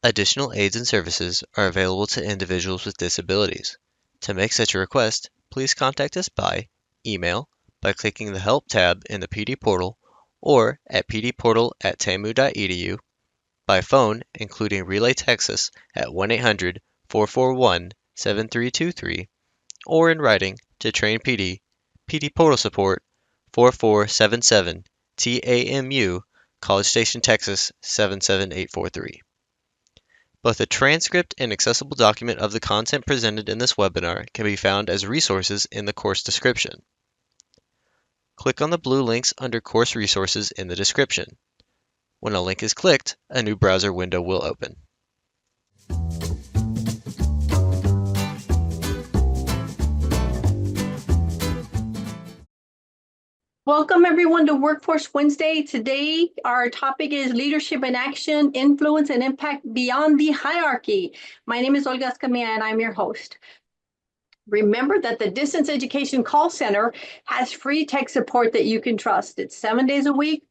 Additional aids and services are available to individuals with disabilities. To make such a request, please contact us by email by clicking the Help tab in the PD portal or at pdportal@tamu.edu, by phone including Relay Texas at 1-800-441-7323, or in writing to Train PD, PD Portal Support, 4477 TAMU, College Station, Texas 77843. Both a transcript and accessible document of the content presented in this webinar can be found as resources in the course description. Click on the blue links under Course Resources in the description. When a link is clicked, a new browser window will open. Welcome everyone to Workforce Wednesday. Today, our topic is Leadership in Action, Influence and Impact Beyond the Hierarchy. My name is Olga Escamilla and I'm your host. Remember that the Distance Education Call Center has free tech support that you can trust. It's 7 days a week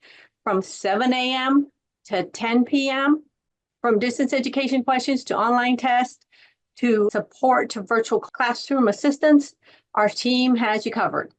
from 7 a.m. to 10 p.m. From distance education questions to online tests to support to virtual classroom assistance, our team has you covered.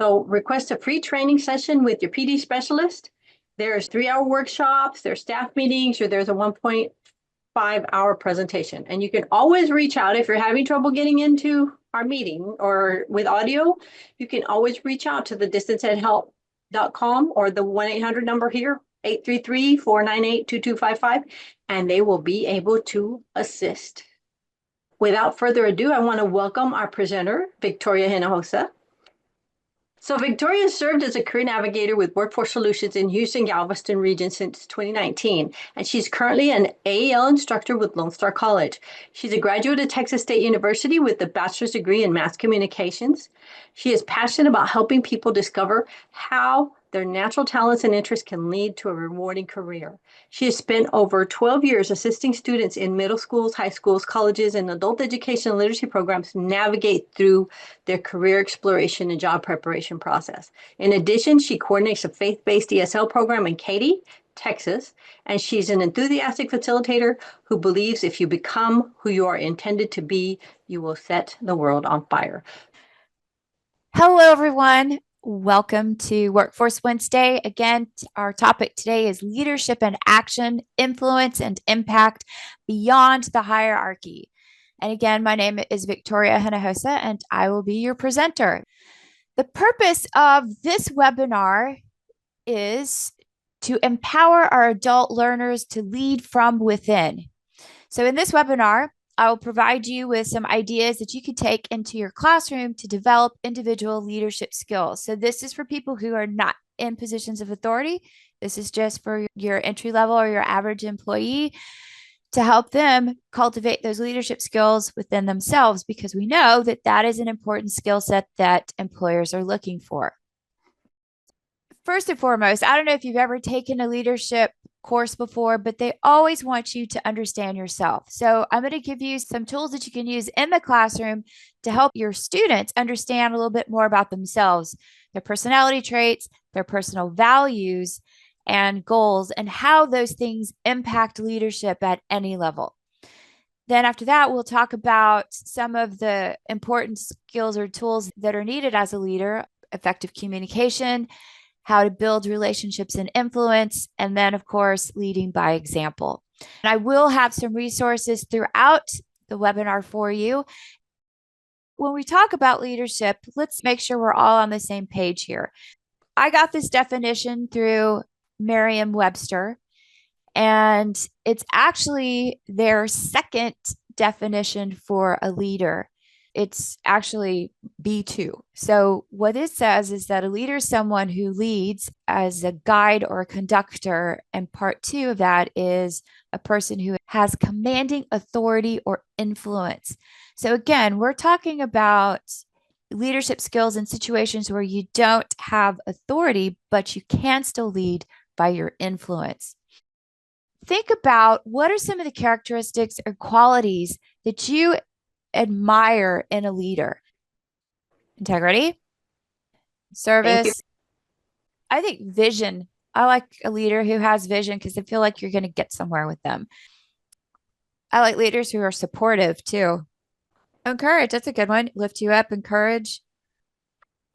So request a free training session with your PD specialist. There's 3-hour workshops, there's staff meetings, or there's a 1.5-hour presentation. And you can always reach out if you're having trouble getting into our meeting or with audio. You can always reach out to the distanceedhelp.com or the 1-800 number here, 833-498-2255, and they will be able to assist. Without further ado, I want to welcome our presenter, Victoria Hinojosa. So Victoria served as a career navigator with Workforce Solutions in Houston-Galveston region since 2019, and she's currently an AEL instructor with Lone Star College. She's a graduate of Texas State University with a bachelor's degree in mass communications. She is passionate about helping people discover how their natural talents and interests can lead to a rewarding career. She has spent over 12 years assisting students in middle schools, high schools, colleges, and adult education and literacy programs navigate through their career exploration and job preparation process. In addition, she coordinates a faith-based ESL program in Katy, Texas, and she's an enthusiastic facilitator who believes if you become who you are intended to be, you will set the world on fire. Hello, everyone. Welcome to Workforce Wednesday. Again, our topic today is leadership and action, influence and impact beyond the hierarchy. And again, my name is Victoria Hinojosa, and I will be your presenter. The purpose of this webinar is to empower our adult learners to lead from within. So in this webinar, I will provide you with some ideas that you can take into your classroom to develop individual leadership skills. So this is for people who are not in positions of authority. This is just for your entry level or your average employee to help them cultivate those leadership skills within themselves, because we know that that is an important skill set that employers are looking for. First and foremost, I don't know if you've ever taken a leadership course before, but they always want you to understand yourself. So I'm going to give you some tools that you can use in the classroom to help your students understand a little bit more about themselves, their personality traits, their personal values and goals, and how those things impact leadership at any level. Then after that, we'll talk about some of the important skills or tools that are needed as a leader: effective communication, how to build relationships and influence, and then, of course, leading by example. And I will have some resources throughout the webinar for you. When we talk about leadership, let's make sure we're all on the same page here. I got this definition through Merriam-Webster, and it's actually their second definition for a leader. It's actually B2. So what it says is that a leader is someone who leads as a guide or a conductor. And part 2 of that is a person who has commanding authority or influence. So again, we're talking about leadership skills in situations where you don't have authority, but you can still lead by your influence. Think about what are some of the characteristics or qualities that you admire in a leader. Integrity, service. I think vision. I like a leader who has vision because I feel like you're going to get somewhere with them. I like leaders who are supportive too. Encourage, that's a good one. Lift you up, encourage,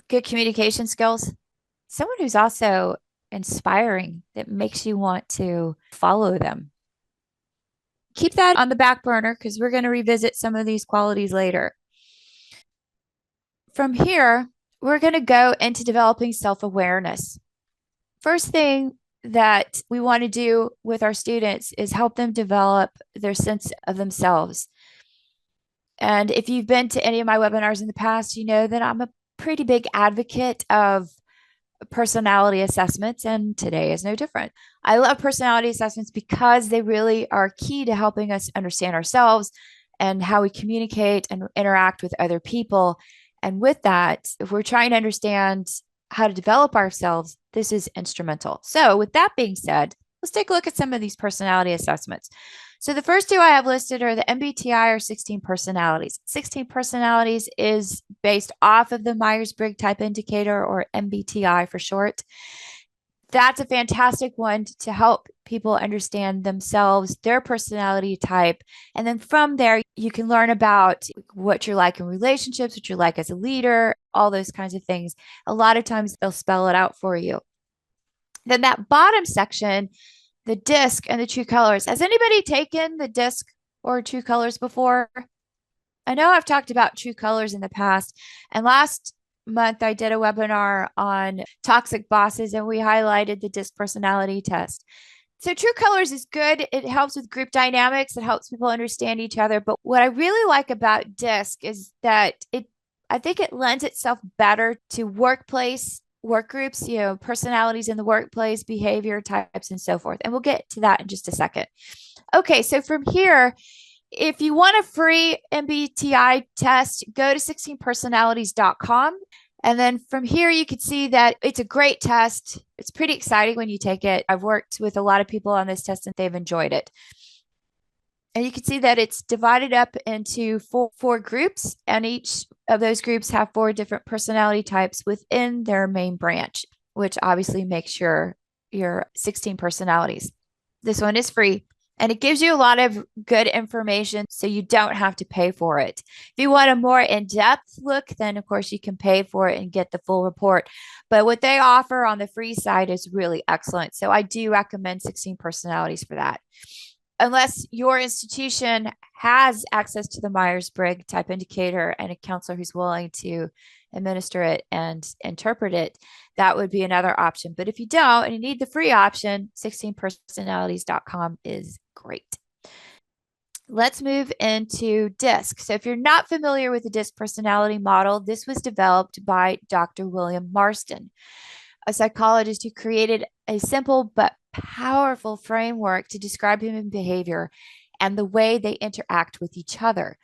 good communication skills. Someone who's also inspiring that makes you want to follow them. Keep that on the back burner because we're going to revisit some of these qualities later. From here, we're going to go into developing self-awareness. First thing that we want to do with our students is help them develop their sense of themselves. And if you've been to any of my webinars in the past, you know that I'm a pretty big advocate of personality assessments, and today is no different. I love personality assessments because they really are key to helping us understand ourselves and how we communicate and interact with other people. And with that, if we're trying to understand how to develop ourselves, this is instrumental. So with that being said, let's take a look at some of these personality assessments. So the first two I have listed are the MBTI or 16 personalities. 16 personalities is based off of the Myers-Briggs Type Indicator, or MBTI for short. That's a fantastic one to help people understand themselves, their personality type. And then from there, you can learn about what you're like in relationships, what you're like as a leader, all those kinds of things. A lot of times they'll spell it out for you. Then that bottom section, the DISC and the true colors. Has anybody taken the DISC or true colors before? I know I've talked about true colors in the past, and last month I did a webinar on toxic bosses and we highlighted the DISC personality test. So true colors is good. It helps with group dynamics. It helps people understand each other. But what I really like about DISC is that I think it lends itself better to workplace work groups, personalities in the workplace, behavior types, and so forth. And we'll get to that in just a second. Okay, so from here, if you want a free MBTI test, go to 16personalities.com. And then from here, you can see that it's a great test. It's pretty exciting when you take it. I've worked with a lot of people on this test and they've enjoyed it. And you can see that it's divided up into four groups, and each of those groups have 4 different personality types within their main branch, which obviously makes your 16 personalities. This one is free, and it gives you a lot of good information, so you don't have to pay for it. If you want a more in-depth look, then of course you can pay for it and get the full report. But what they offer on the free side is really excellent. So I do recommend 16 personalities for that. Unless your institution has access to the Myers-Briggs Type Indicator and a counselor who's willing to administer it and interpret it, that would be another option. But if you don't and you need the free option, 16personalities.com is great. Let's move into DISC. So if you're not familiar with the DISC personality model, this was developed by Dr. William Marston, a psychologist who created a simple but powerful framework to describe human behavior and the way they interact with each other.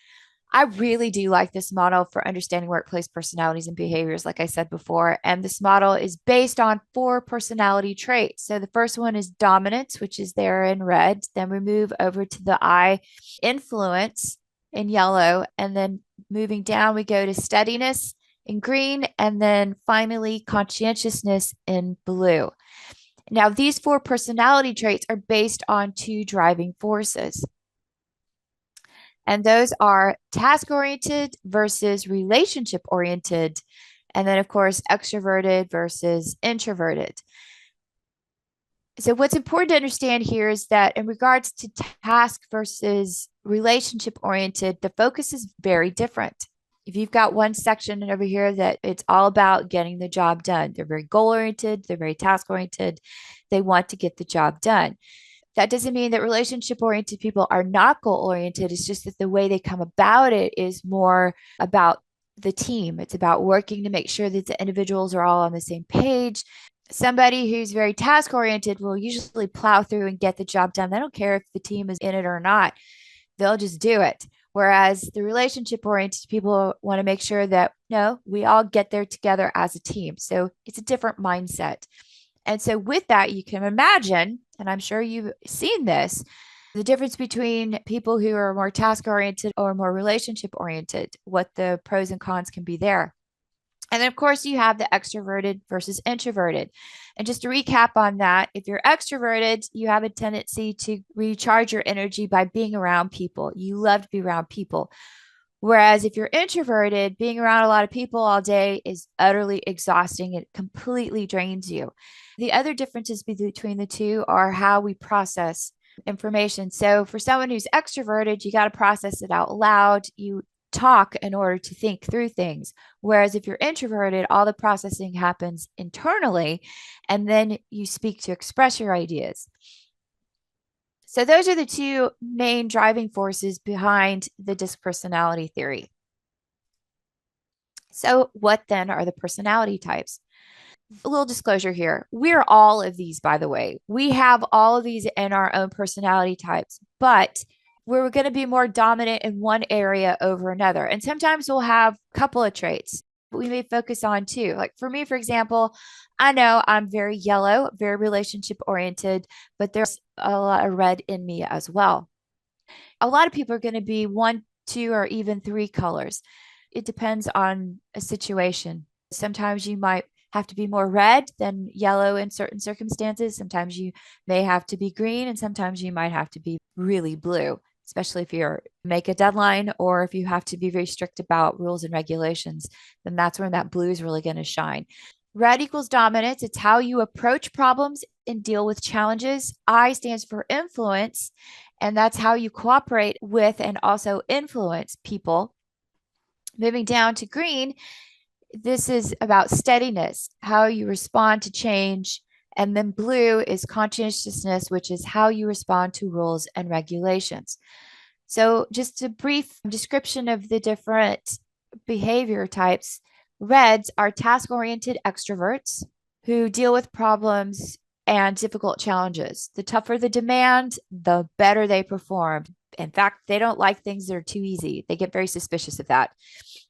I really do like this model for understanding workplace personalities and behaviors, like I said before. And this model is based on 4 personality traits. So the first one is dominance, which is there in red. Then we move over to the I, influence, in yellow. And then moving down, we go to steadiness in green. And then finally, conscientiousness in blue. Now, these 4 personality traits are based on 2 driving forces. And those are task-oriented versus relationship-oriented. And then, of course, extroverted versus introverted. So what's important to understand here is that in regards to task versus relationship-oriented, the focus is very different. If you've got one section over here that it's all about getting the job done, they're very goal-oriented, they're very task-oriented, they want to get the job done. That doesn't mean that relationship-oriented people are not goal-oriented. It's just that the way they come about it is more about the team. It's about working to make sure that the individuals are all on the same page. Somebody who's very task-oriented will usually plow through and get the job done. They don't care if the team is in it or not. They'll just do it. Whereas the relationship-oriented people want to make sure that, no, we all get there together as a team. So it's a different mindset. And so with that, you can imagine, and I'm sure you've seen this, the difference between people who are more task-oriented or more relationship-oriented, what the pros and cons can be there. And then, of course, you have the extroverted versus introverted. And just to recap on that, if you're extroverted, you have a tendency to recharge your energy by being around people. You love to be around people. Whereas if you're introverted, being around a lot of people all day is utterly exhausting. It completely drains you. The other differences between the two are how we process information. So for someone who's extroverted, you got to process it out loud. You talk in order to think through things. Whereas if you're introverted, all the processing happens internally, and then you speak to express your ideas. So those are the two main driving forces behind the DISC personality theory. So what then are the personality types? A little disclosure here. We're all of these, by the way. We have all of these in our own personality types, but we're going to be more dominant in one area over another. And sometimes we'll have a couple of traits we may focus on too. Like for me, for example, I know I'm very yellow, very relationship oriented, but there's a lot of red in me as well. A lot of people are going to be 1, 2, or even 3 colors. It depends on a situation. Sometimes you might have to be more red than yellow in certain circumstances. Sometimes you may have to be green, and sometimes you might have to be really blue, especially if you're make a deadline or if you have to be very strict about rules and regulations, then that's when that blue is really going to shine. Red equals dominance. It's how you approach problems and deal with challenges. I stands for influence, and that's how you cooperate with and also influence people. Moving down to green, this is about steadiness, how you respond to change. And then blue is conscientiousness, which is how you respond to rules and regulations. So just a brief description of the different behavior types. Reds are task-oriented extroverts who deal with problems and difficult challenges. The tougher the demand, the better they perform. In fact, they don't like things that are too easy. They get very suspicious of that.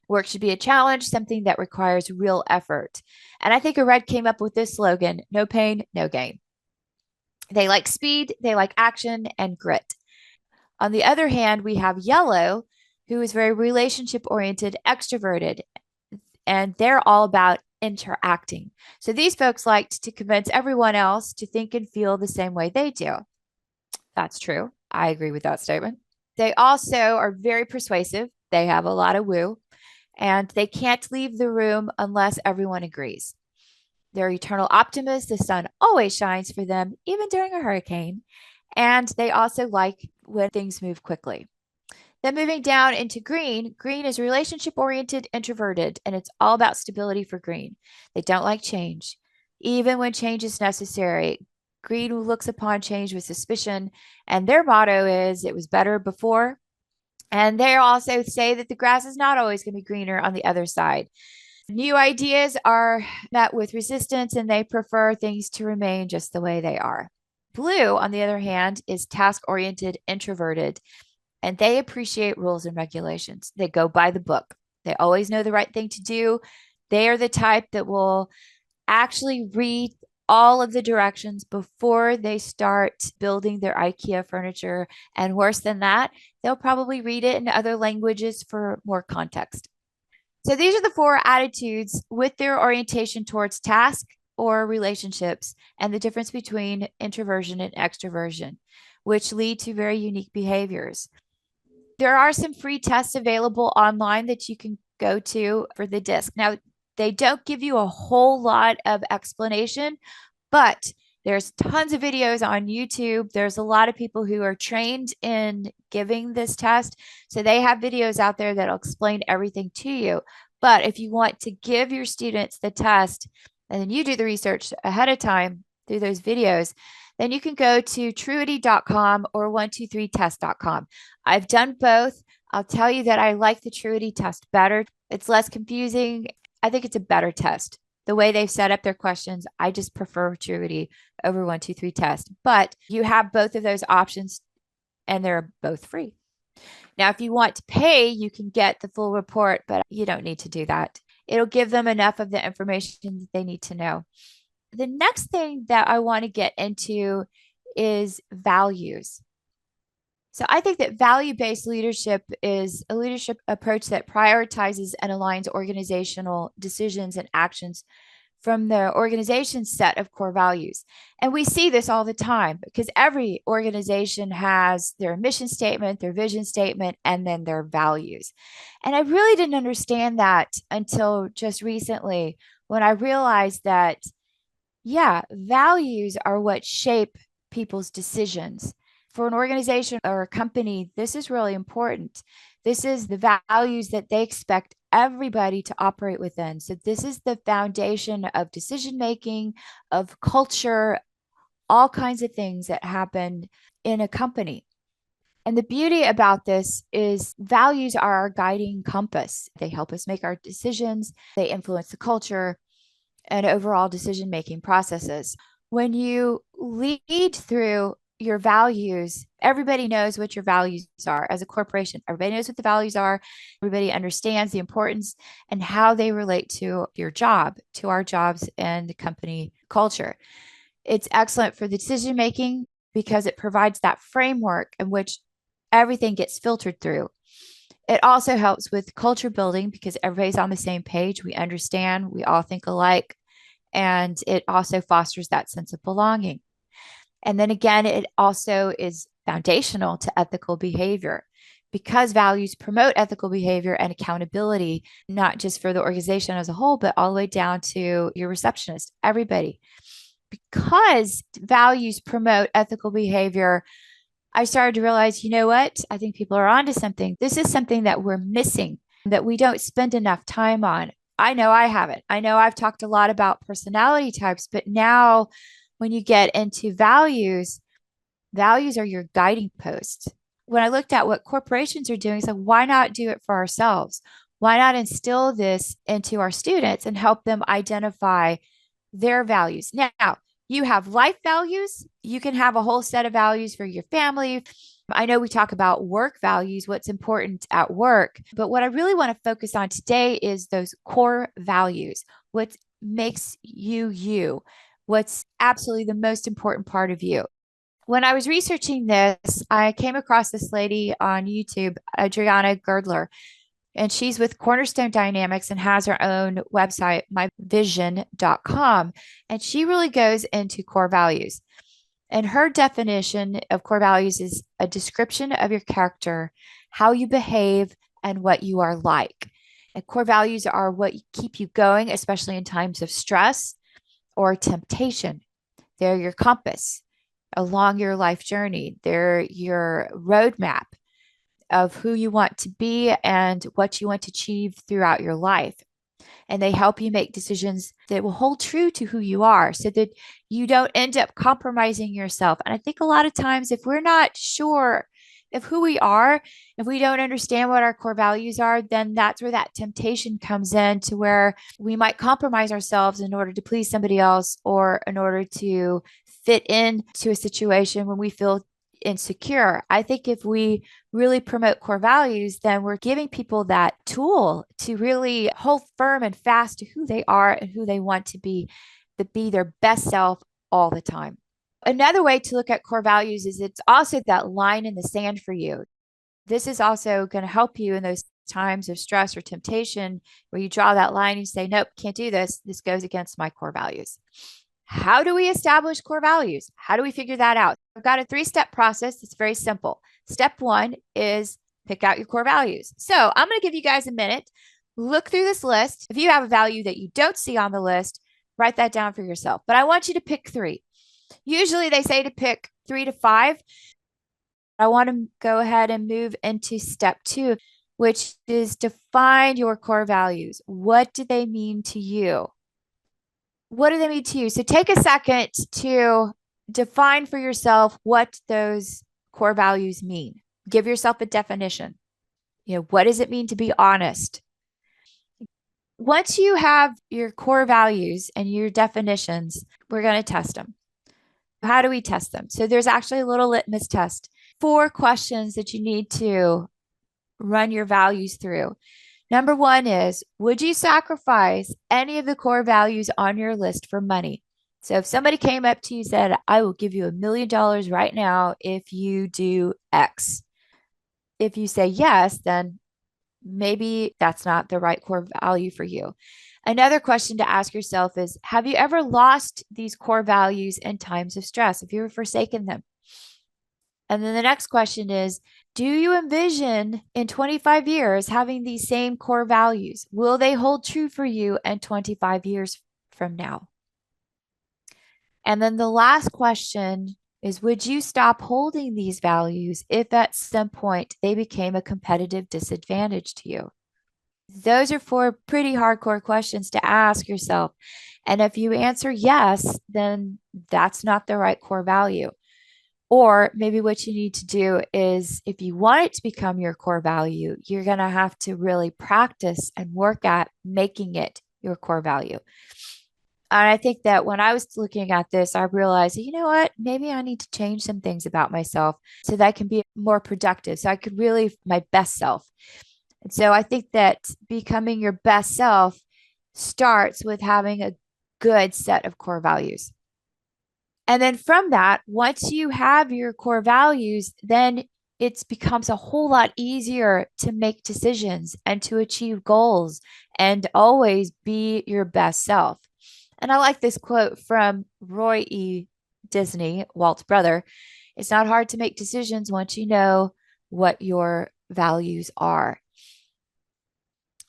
Work should be a challenge, something that requires real effort. And I think a red came up with this slogan, no pain, no gain. They like speed, they like action and grit. On the other hand, we have yellow, who is very relationship oriented, extroverted, and they're all about interacting. So these folks like to convince everyone else to think and feel the same way they do. That's true. I agree with that statement. They also are very persuasive. They have a lot of woo, and they can't leave the room unless everyone agrees. They're eternal optimists. The sun always shines for them, even during a hurricane. And they also like when things move quickly. Then moving down into green, green is relationship oriented, introverted, and it's all about stability for green. They don't like change, even when change is necessary. Green looks upon change with suspicion, and their motto is it was better before. And they also say that the grass is not always going to be greener on the other side. New ideas are met with resistance, and they prefer things to remain just the way they are. Blue, on the other hand, is task-oriented, introverted, and they appreciate rules and regulations. They go by the book. They always know the right thing to do. They are the type that will actually read all of the directions before they start building their IKEA furniture. And worse than that, they'll probably read it in other languages for more context. So these are the 4 attitudes with their orientation towards task or relationships and the difference between introversion and extroversion, which lead to very unique behaviors. There are some free tests available online that you can go to for the DISC. Now, they don't give you a whole lot of explanation, but there's tons of videos on YouTube. There's a lot of people who are trained in giving this test. So they have videos out there that'll explain everything to you. But if you want to give your students the test and then you do the research ahead of time through those videos, then you can go to Truity.com or 123test.com. I've done both. I'll tell you that I like the Truity test better. It's less confusing. I think it's a better test. The way they've set up their questions, I just prefer Truity over 123test. But you have both of those options, and they're both free. Now, if you want to pay, you can get the full report, but you don't need to do that. It'll give them enough of the information that they need to know. The next thing that I want to get into is values. So I think that value-based leadership is a leadership approach that prioritizes and aligns organizational decisions and actions from the organization's set of core values. And we see this all the time because every organization has their mission statement, their vision statement, and then their values. And I really didn't understand that until just recently when I realized that, yeah, values are what shape people's decisions. For an organization or a company, this is really important. This is the values that they expect everybody to operate within. So, this is the foundation of decision making, of culture, all kinds of things that happen in a company. And the beauty about this is values are our guiding compass. They help us make our decisions, they influence the culture and overall decision making processes. When you lead through your values, everybody knows what your values are as a corporation. Everybody knows what the values are. Everybody understands the importance and how they relate to your job, to our jobs and the company culture. It's excellent for the decision making because it provides that framework in which everything gets filtered through. It also helps with culture building because everybody's on the same page. We understand, we all think alike, and it also fosters that sense of belonging. And then again, it also is foundational to ethical behavior because values promote ethical behavior and accountability, not just for the organization as a whole, but all the way down to your receptionist, everybody. Because values promote ethical behavior, I started to realize, you know what? I think people are onto something. This is something that we're missing, that we don't spend enough time on. I know I haven't. I know I've talked a lot about personality types, but now when you get into values, values are your guiding posts. When I looked at what corporations are doing, so why not do it for ourselves? Why not instill this into our students and help them identify their values? Now, you have life values. You can have a whole set of values for your family. I know we talk about work values, what's important at work, but what I really want to focus on today is those core values. What makes you you? What's absolutely the most important part of you? When I was researching this, I came across this lady on YouTube, Adriana Girdler, and she's with Cornerstone Dynamics and has her own website, myvision.com. And she really goes into core values. And her definition of core values is a description of your character, how you behave, and what you are like. And core values are what keep you going, especially in times of stress or temptation. They're your compass along your life journey. They're your roadmap of who you want to be and what you want to achieve throughout your life. And they help you make decisions that will hold true to who you are so that you don't end up compromising yourself. And I think a lot of times, if we're not sure of who we are, if we don't understand what our core values are, then that's where that temptation comes in to where we might compromise ourselves in order to please somebody else or in order to fit into a situation when we feel insecure. I think if we really promote core values, then we're giving people that tool to really hold firm and fast to who they are and who they want to be their best self all the time. Another way to look at core values is it's also that line in the sand for you. This is also going to help you in those times of stress or temptation where you draw that line and you say, nope, can't do this. This goes against my core values. How do we establish core values? How do we figure that out? I've got a 3-step process. It's very simple. Step 1 is pick out your core values. So I'm going to give you guys a minute. Look through this list. If you have a value that you don't see on the list, write that down for yourself. But I want you to pick 3. Usually they say to pick 3 to 5. I want to go ahead and move into step 2, which is define your core values. What do they mean to you? What do they mean to you? So take a second to define for yourself what those core values mean. Give yourself a definition. What does it mean to be honest? Once you have your core values and your definitions, we're going to test them. How do we test them? So there's actually a little litmus test. 4 questions that you need to run your values through. Number 1 is, would you sacrifice any of the core values on your list for money? So if somebody came up to you and said, I will give you $1 million right now if you do X. If you say yes, then maybe that's not the right core value for you. Another question to ask yourself is, have you ever lost these core values in times of stress? Have you ever forsaken them? And then the next question is, do you envision in 25 years having these same core values? Will they hold true for you in 25 years from now? And then the last question is, would you stop holding these values if at some point they became a competitive disadvantage to you? Those are four pretty hardcore questions to ask yourself. And if you answer yes, then that's not the right core value. Or maybe what you need to do is, if you want it to become your core value, you're going to have to really practice and work at making it your core value. And I think that when I was looking at this, I realized, you know what, maybe I need to change some things about myself so that I can be more productive, so I could really my best self. And so I think that becoming your best self starts with having a good set of core values. And then from that, once you have your core values, then it becomes a whole lot easier to make decisions and to achieve goals and always be your best self. And I like this quote from Roy E. Disney, Walt's brother. It's not hard to make decisions once you know what your values are.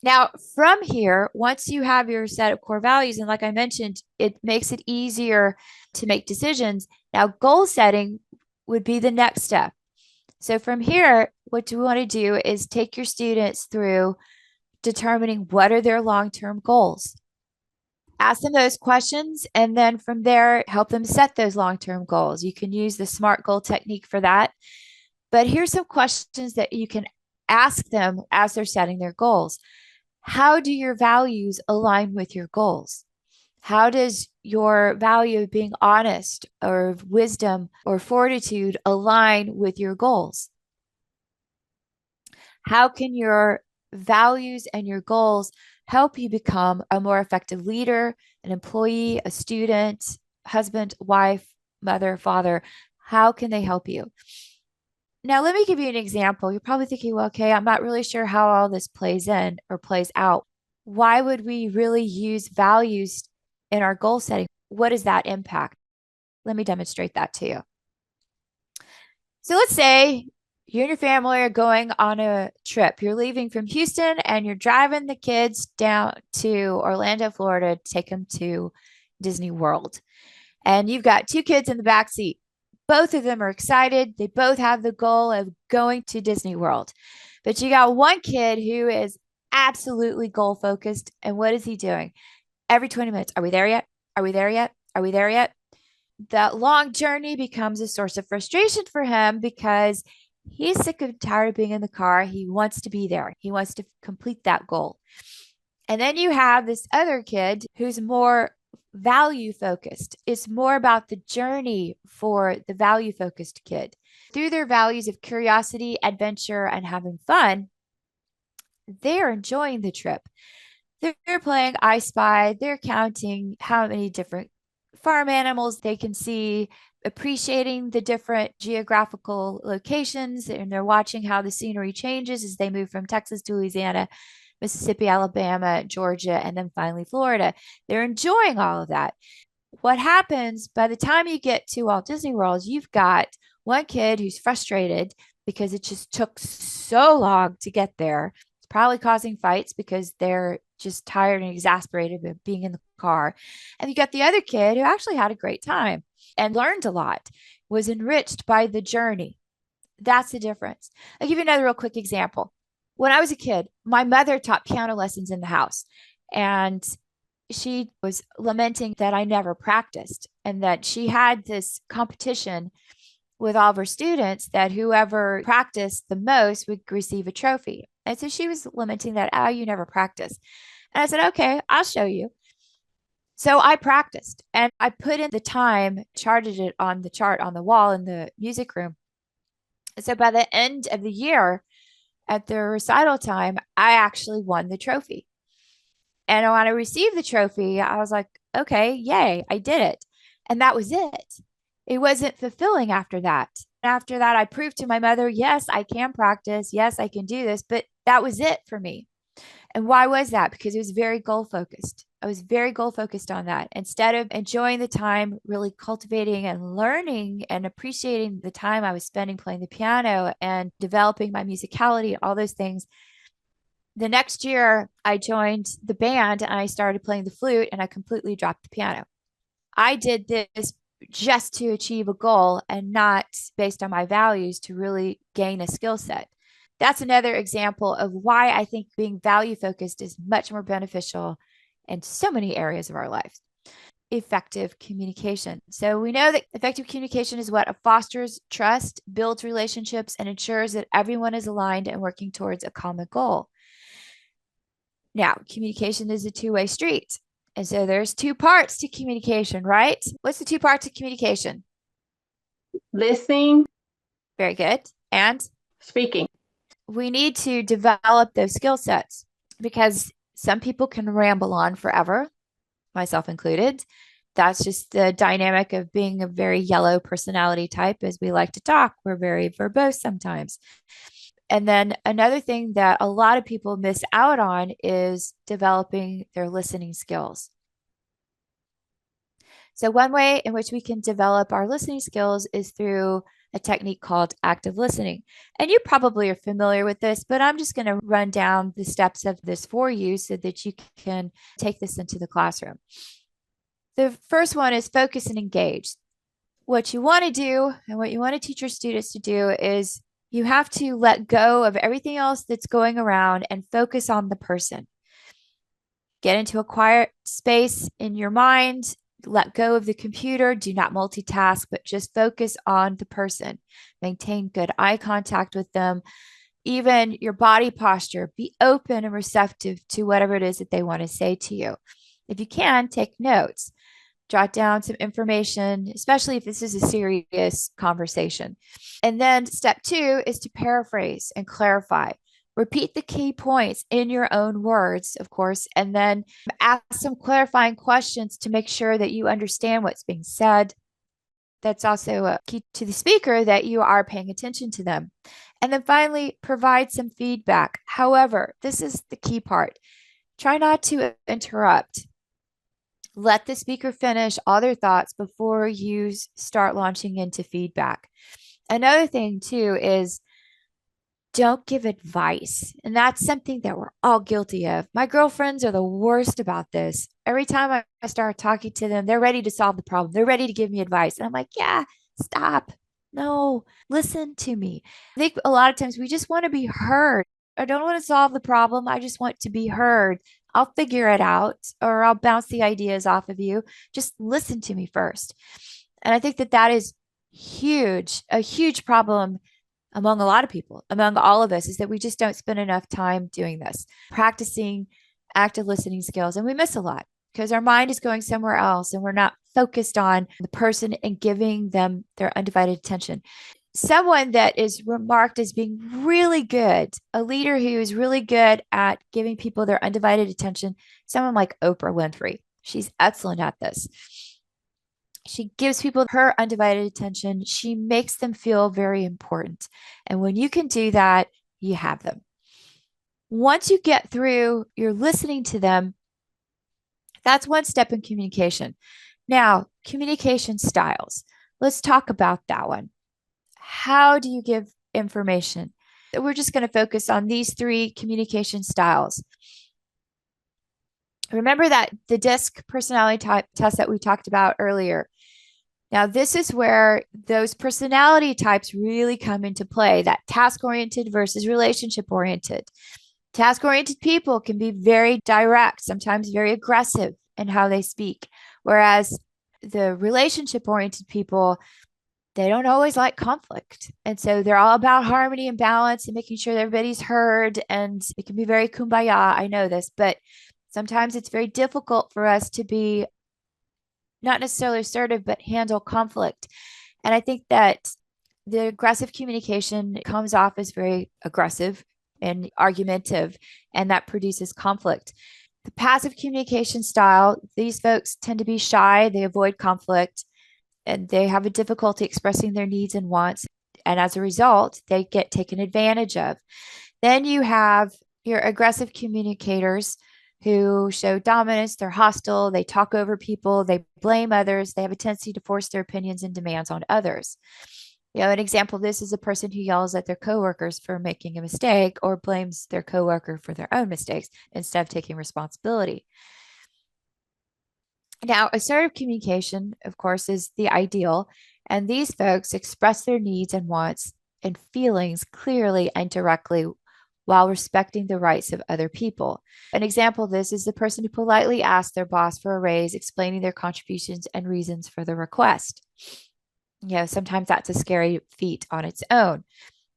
Now, from here, once you have your set of core values, and like I mentioned, it makes it easier to make decisions. Now, goal setting would be the next step. So from here, what you want to do is take your students through determining what are their long-term goals. Ask them those questions, and then from there, help them set those long-term goals. You can use the SMART goal technique for that. But here's some questions that you can ask them as they're setting their goals. How do your values align with your goals? How does your value of being honest or of wisdom or fortitude align with your goals? How can your values and your goals help you become a more effective leader, an employee, a student, husband, wife, mother, father? How can they help you? Now, let me give you an example. You're probably thinking, well, okay, I'm not really sure how all this plays in or plays out. Why would we really use values in our goal setting? What does that impact? Let me demonstrate that to you. So let's say you and your family are going on a trip. You're leaving from Houston and you're driving the kids down to Orlando, Florida, to take them to Disney World. And you've got two kids in the back seat. Both of them are excited. They both have the goal of going to Disney World. But you got one kid who is absolutely goal focused. And what is he doing? Every 20 minutes, are we there yet? Are we there yet? Are we there yet? That long journey becomes a source of frustration for him because he's sick and tired of being in the car. He wants to be there. He wants to complete that goal. And then you have this other kid who's more value focused. It's more about the journey for the value focused kid. Through their values of curiosity, adventure, and having fun, they're enjoying the trip. They're playing I Spy. They're counting how many different farm animals they can see, appreciating the different geographical locations, and they're watching how the scenery changes as they move from Texas to Louisiana, Mississippi, Alabama, Georgia, and then finally Florida. They're enjoying all of that. What happens by the time you get to Walt Disney World, you've got one kid who's frustrated because it just took so long to get there. It's probably causing fights because they're just tired and exasperated of being in the car. And you got the other kid who actually had a great time and learned a lot, was enriched by the journey. That's the difference. I'll give you another real quick example. When I was a kid, my mother taught piano lessons in the house, and she was lamenting that I never practiced and that she had this competition with all of her students that whoever practiced the most would receive a trophy. And so she was lamenting that, oh, you never practice. And I said, okay, I'll show you. So I practiced and I put in the time, charted it on the chart on the wall in the music room. So by the end of the year, at the recital time, I actually won the trophy. And when I received the trophy, I was like, okay, yay, I did it. And that was it. It wasn't fulfilling after that. After that, I proved to my mother, yes, I can practice. Yes, I can do this. But that was it for me. And why was that? Because it was very goal focused. I was very goal focused on that. Instead of enjoying the time, really cultivating and learning and appreciating the time I was spending playing the piano and developing my musicality, all those things. The next year, I joined the band and I started playing the flute and I completely dropped the piano. I did this just to achieve a goal and not based on my values to really gain a skill set. That's another example of why I think being value focused is much more beneficial in so many areas of our lives. Effective communication. So we know that effective communication is what fosters trust, builds relationships, and ensures that everyone is aligned and working towards a common goal. Now, communication is a two-way street. And so there's two parts to communication, right? What's the two parts of communication? Listening, Very good. And speaking. we need to develop those skill sets because some people can ramble on forever, myself included. That's just the dynamic of being a very yellow personality type, as we like to talk. We're very verbose sometimes. And then another thing that a lot of people miss out on is developing their listening skills. So one way in which we can develop our listening skills is through a technique called active listening. And you probably are familiar with this, but I'm just going to run down the steps of this for you so that you can take this into the classroom. The first one is focus and engage. What you want to do and what you want to teach your students to do is you have to let go of everything else that's going around and focus on the person. Get into a quiet space in your mind, let go of the computer, do not multitask, but just focus on the person. Maintain good eye contact with them. Even your body posture, be open and receptive to whatever it is that they want to say to you. If you can, take notes. Jot down some information, especially if this is a serious conversation. And then step 2 is to paraphrase and clarify. Repeat the key points in your own words, of course, and then ask some clarifying questions to make sure that you understand what's being said. That's also a key to the speaker that you are paying attention to them. And then finally, provide some feedback. However, this is the key part. Try not to interrupt. Let the speaker finish all their thoughts before you start launching into feedback. Another thing, too, is don't give advice. And that's something that we're all guilty of. My girlfriends are the worst about this. Every time I start talking to them, they're ready to solve the problem. They're ready to give me advice. And I'm like, yeah, stop. No, listen to me. I think a lot of times we just want to be heard. I don't want to solve the problem. I just want to be heard. I'll figure it out or I'll bounce the ideas off of you. Just listen to me first. And I think that that is huge, a huge problem among a lot of people, among all of us, is that we just don't spend enough time doing this, practicing active listening skills. And we miss a lot because our mind is going somewhere else and we're not focused on the person and giving them their undivided attention. Someone that is remarked as being really good, a leader who is really good at giving people their undivided attention, someone like Oprah Winfrey. She's excellent at this. She gives people her undivided attention. She makes them feel very important. And when you can do that, you have them. Once you get through, you're listening to them. That's one step in communication. Now, communication styles. Let's talk about that one. How do you give information? We're just going to focus on these 3 communication styles. Remember that the DISC personality type test that we talked about earlier. Now, this is where those personality types really come into play, that task-oriented versus relationship-oriented. Task-oriented people can be very direct, sometimes very aggressive in how they speak, whereas the relationship-oriented people, they don't always like conflict. And so they're all about harmony and balance and making sure that everybody's heard. And it can be very kumbaya. I know this, but sometimes it's very difficult for us to be not necessarily assertive, but handle conflict. And I think that the aggressive communication comes off as very aggressive and argumentative, and that produces conflict. The passive communication style, these folks tend to be shy. They avoid conflict. and they have a difficulty expressing their needs and wants. And as a result, they get taken advantage of. Then you have your aggressive communicators who show dominance. They're hostile. They talk over people. They blame others. They have a tendency to force their opinions and demands on others. An example of this is a person who yells at their coworkers for making a mistake or blames their coworker for their own mistakes instead of taking responsibility. Now, assertive communication, of course, is the ideal, and these folks express their needs and wants and feelings clearly and directly while respecting the rights of other people. An example of this is the person who politely asks their boss for a raise, explaining their contributions and reasons for the request. Sometimes that's a scary feat on its own.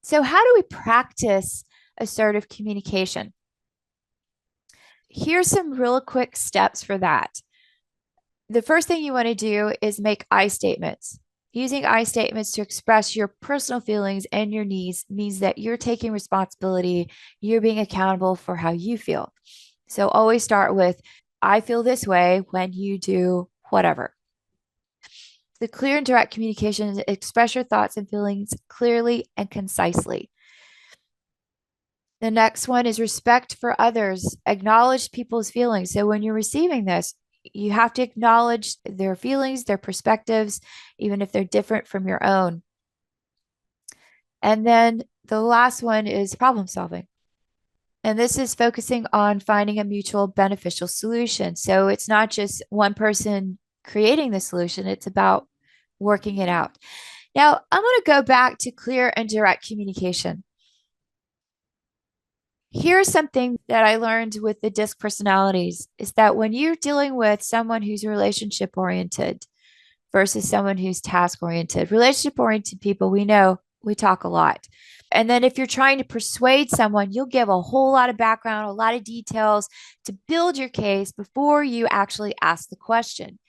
So, how do we practice assertive communication? Here's some real quick steps for that. The first thing you want to do is make I statements. Using I statements to express your personal feelings and your needs means that you're taking responsibility, you're being accountable for how you feel. So always start with, I feel this way when you do whatever. The clear and direct communication is express your thoughts and feelings clearly and concisely. The next one is respect for others. Acknowledge people's feelings. So when you're receiving this, you have to acknowledge their feelings, their perspectives, even if they're different from your own. And then the last one is problem solving. And this is focusing on finding a mutual beneficial solution. So it's not just one person creating the solution, it's about working it out. Now, I'm going to go back to clear and direct communication. Here's something that I learned with the DISC personalities is that when you're dealing with someone who's relationship oriented versus someone who's task oriented, relationship oriented people, we know we talk a lot. And then if you're trying to persuade someone, you'll give a whole lot of background, a lot of details to build your case before you actually ask the question.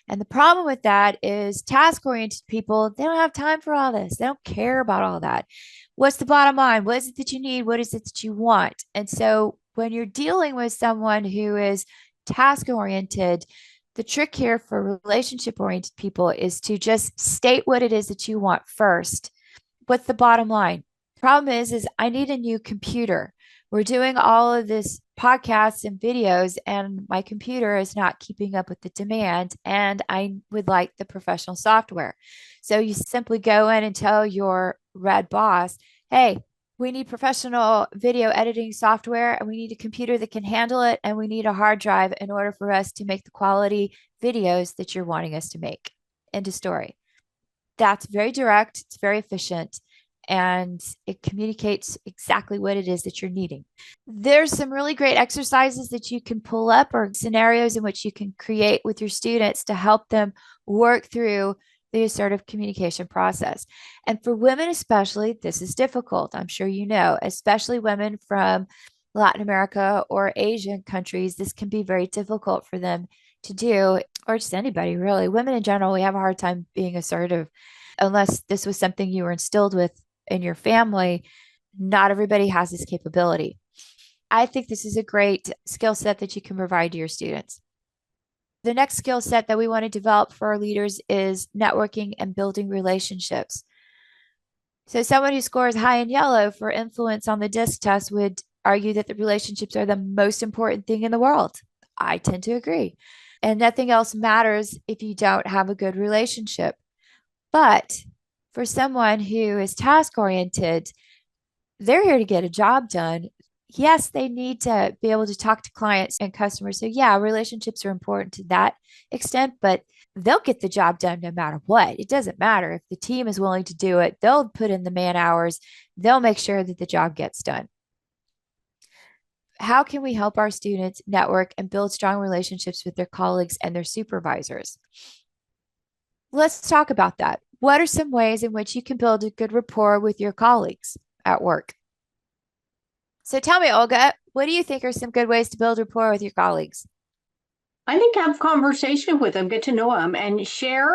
And the problem with that is task oriented people, they don't have time for all this. They don't care about all that. What's the bottom line? What is it that you need? What is it that you want? And so when you're dealing with someone who is task oriented, the trick here for relationship oriented people is to just state what it is that you want first. What's the bottom line? Problem is I need a new computer. We're doing all of this podcasts and videos, and my computer is not keeping up with the demand, and I would like the professional software. So you simply go in and tell your red boss, hey, we need professional video editing software, and we need a computer that can handle it, and we need a hard drive in order for us to make the quality videos that you're wanting us to make. End of story. That's very direct. It's very efficient. And it communicates exactly what it is that you're needing. There's some really great exercises that you can pull up or scenarios in which you can create with your students to help them work through the assertive communication process. And for women especially, this is difficult. I'm sure you know, especially women from Latin America or Asian countries, this can be very difficult for them to do, or just anybody really. Women in general, we have a hard time being assertive unless this was something you were instilled with in your family. Not everybody has this capability. I think this is a great skill set that you can provide to your students. The next skill set that we want to develop for our leaders is networking and building relationships. So someone who scores high in yellow for influence on the DISC test would argue that the relationships are the most important thing in the world. I tend to agree. And nothing else matters if you don't have a good relationship. But for someone who is task oriented, they're here to get a job done. Yes, they need to be able to talk to clients and customers. So yeah, relationships are important to that extent, but they'll get the job done no matter what. It doesn't matter if the team is willing to do it. They'll put in the man hours. They'll make sure that the job gets done. How can we help our students network and build strong relationships with their colleagues and their supervisors? Let's talk about that. What are some ways in which you can build a good rapport with your colleagues at work? So tell me, Olga, what do you think are some good ways to build rapport with your colleagues? I think have conversation with them, get to know them, and share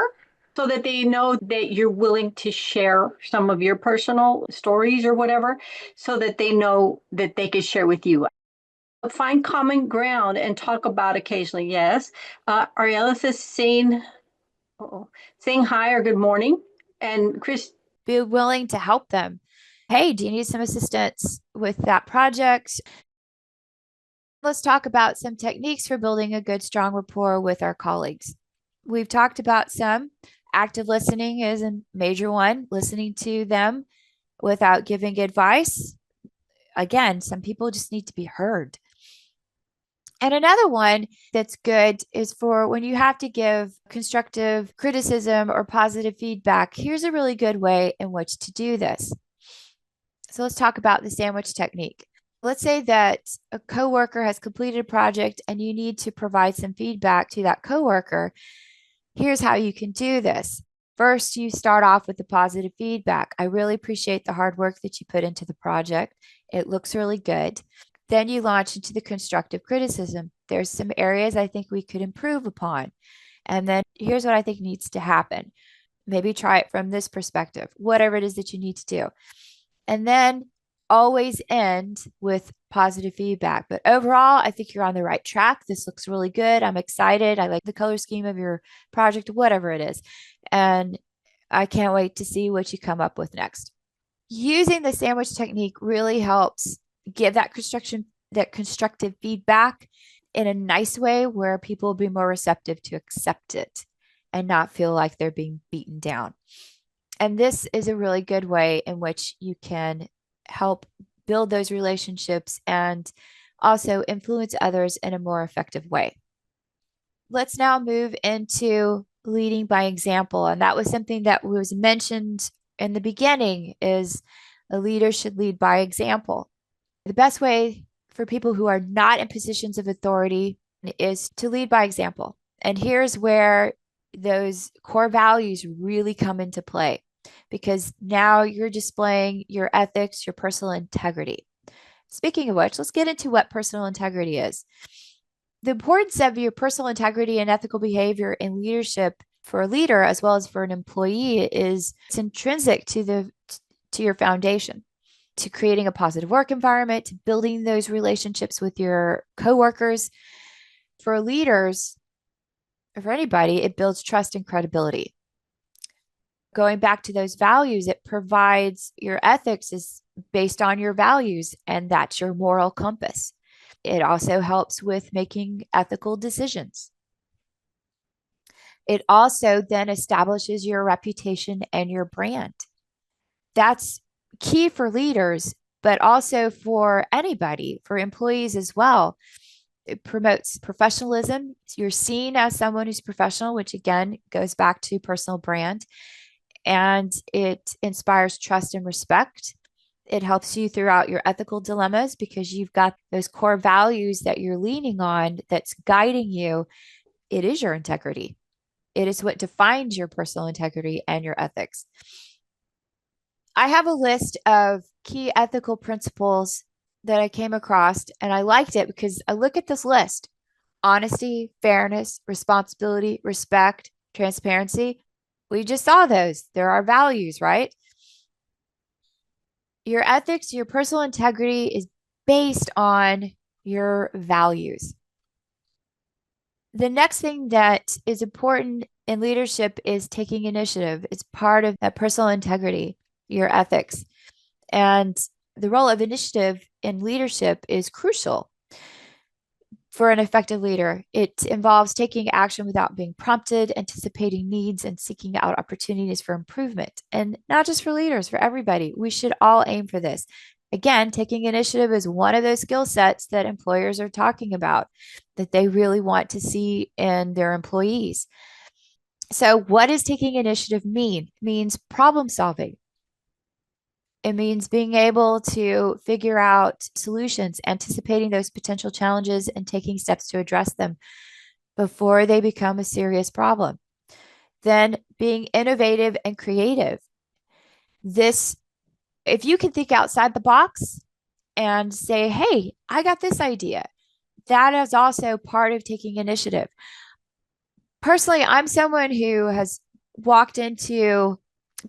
so that they know that you're willing to share some of your personal stories or whatever, so that they know that they can share with you. Find common ground and talk about occasionally. Yes, Ariella is saying saying hi or good morning. And Chris, be willing to help them. Hey, do you need some assistance with that project? Let's talk about some techniques for building a good, strong rapport with our colleagues. We've talked about some. Active listening is a major one, listening to them without giving advice. Again, some people just need to be heard. And another one that's good is for when you have to give constructive criticism or positive feedback. Here's a really good way in which to do this. So let's talk about the sandwich technique. Let's say that a coworker has completed a project and you need to provide some feedback to that coworker. Here's how you can do this. First, you start off with the positive feedback. I really appreciate the hard work that you put into the project. It looks really good. Then you launch into the constructive criticism. There's some areas I think we could improve upon. And then here's what I think needs to happen. Maybe try it from this perspective, whatever it is that you need to do. And then always end with positive feedback. But overall, I think you're on the right track. This looks really good. I'm excited. I like the color scheme of your project, whatever it is. And I can't wait to see what you come up with next. Using the sandwich technique really helps give that constructive feedback in a nice way where people will be more receptive to accept it and not feel like they're being beaten down. And this is a really good way in which you can help build those relationships and also influence others in a more effective way. Let's now move into leading by example. And that was something that was mentioned in the beginning is a leader should lead by example. The best way for people who are not in positions of authority is to lead by example. And here's where those core values really come into play, because now you're displaying your ethics, your personal integrity. Speaking of which, let's get into what personal integrity is. The importance of your personal integrity and ethical behavior in leadership for a leader as well as for an employee is it's intrinsic to your foundation, to creating a positive work environment, to building those relationships with your coworkers. For leaders, for anybody, it builds trust and credibility. Going back to those values, it provides your ethics is based on your values, and that's your moral compass. It also helps with making ethical decisions. It also then establishes your reputation and your brand. That's key for leaders, but also for anybody, for employees as well. It promotes professionalism. You're seen as someone who's professional, which again goes back to personal brand. And it inspires trust and respect. It helps you throughout your ethical dilemmas because you've got those core values that you're leaning on that's guiding you. It is your integrity. It is what defines your personal integrity and your ethics. I have a list of key ethical principles that I came across, and I liked it because I look at this list: honesty, fairness, responsibility, respect, transparency. We just saw those. There are values, right? Your ethics, your personal integrity is based on your values. The next thing that is important in leadership is taking initiative. It's part of that personal integrity, your ethics. And the role of initiative in leadership is crucial for an effective leader. It involves taking action without being prompted, anticipating needs, and seeking out opportunities for improvement. And not just for leaders, for everybody. We should all aim for this. Again, taking initiative is one of those skill sets that employers are talking about that they really want to see in their employees. So, what does taking initiative mean? It means problem solving. It means being able to figure out solutions, anticipating those potential challenges and taking steps to address them before they become a serious problem. Then being innovative and creative. This, if you can think outside the box and say, hey, I got this idea, that is also part of taking initiative. Personally, I'm someone who has walked into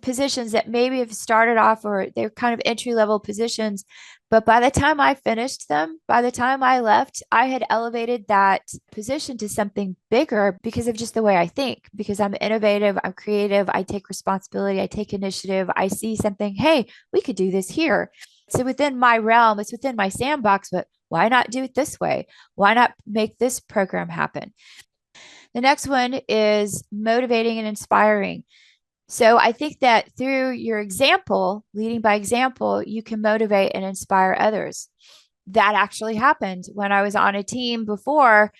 positions that maybe have started off or they're kind of entry level positions. But by the time I finished them, by the time I left, I had elevated that position to something bigger because of just the way I think, because I'm innovative, I'm creative, I take responsibility, I take initiative, I see something, hey, we could do this here. So within my realm, it's within my sandbox, but why not do it this way? Why not make this program happen? The next one is motivating and inspiring. So I think that through your example, leading by example, you can motivate and inspire others. That actually happened when I was on a team before.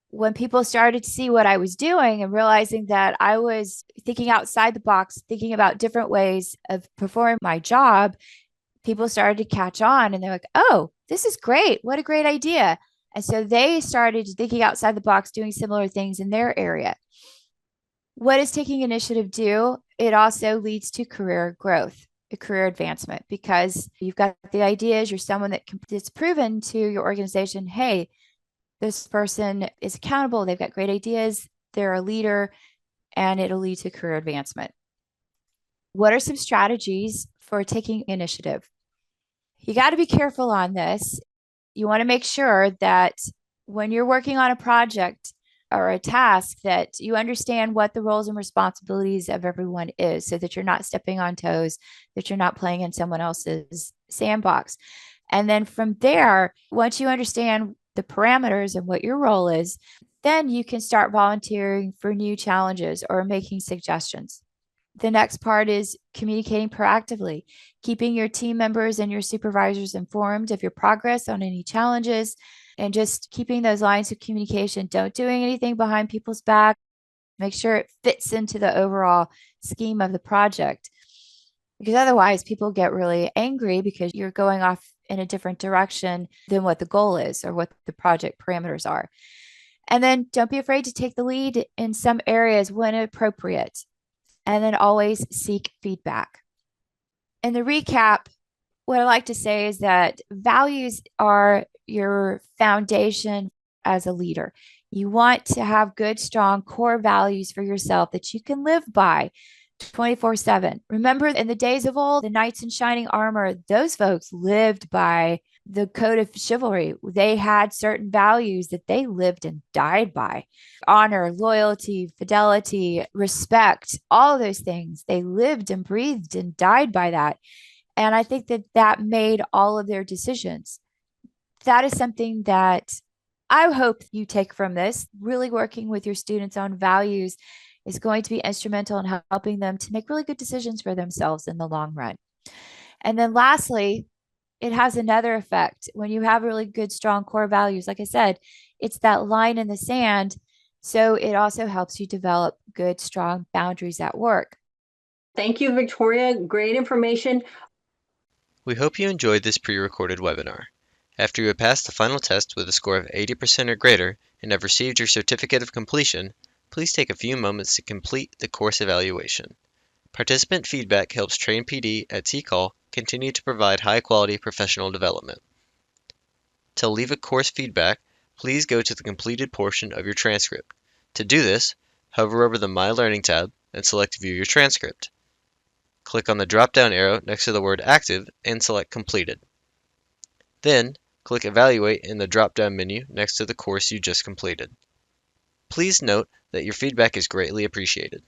When people started to see what I was doing and realizing that I was thinking outside the box, thinking about different ways of performing my job, people started to catch on and they're like, oh, this is great. What a great idea. And so they started thinking outside the box, doing similar things in their area. What does taking initiative do? It also leads to career growth, a career advancement, because you've got the ideas, you're someone that's proven to your organization, hey, this person is accountable, they've got great ideas, they're a leader, and it'll lead to career advancement. What are some strategies for taking initiative? You got to be careful on this. You want to make sure that when you're working on a project or a task that you understand what the roles and responsibilities of everyone is so that you're not stepping on toes, that you're not playing in someone else's sandbox. And then from there, once you understand the parameters and what your role is, then you can start volunteering for new challenges or making suggestions. The next part is communicating proactively, keeping your team members and your supervisors informed of your progress on any challenges, and just keeping those lines of communication. Don't doing anything behind people's back. Make sure it fits into the overall scheme of the project. Because otherwise, people get really angry because you're going off in a different direction than what the goal is or what the project parameters are. And then don't be afraid to take the lead in some areas when appropriate. And then always seek feedback. In the recap, what I like to say is that values are your foundation as a leader. You want to have good, strong core values for yourself that you can live by 24/7. Remember, in the days of old, the knights in shining armor, those folks lived by the code of chivalry. They had certain values that they lived and died by: honor, loyalty, fidelity, respect, all of those things. They lived and breathed and died by that. And I think that that made all of their decisions. That is something that I hope you take from this. Really working with your students on values is going to be instrumental in helping them to make really good decisions for themselves in the long run. And then lastly, it has another effect. When you have really good, strong core values, like I said, it's that line in the sand. So it also helps you develop good, strong boundaries at work. Thank you, Victoria. Great information. We hope you enjoyed this pre-recorded webinar. After you have passed the final test with a score of 80% or greater and have received your certificate of completion, please take a few moments to complete the course evaluation. Participant feedback helps Train PD at TCAL continue to provide high-quality professional development. To leave a course feedback, please go to the completed portion of your transcript. To do this, hover over the My Learning tab and select View Your Transcript. Click on the drop-down arrow next to the word Active and select Completed. Then, click Evaluate in the drop-down menu next to the course you just completed. Please note that your feedback is greatly appreciated.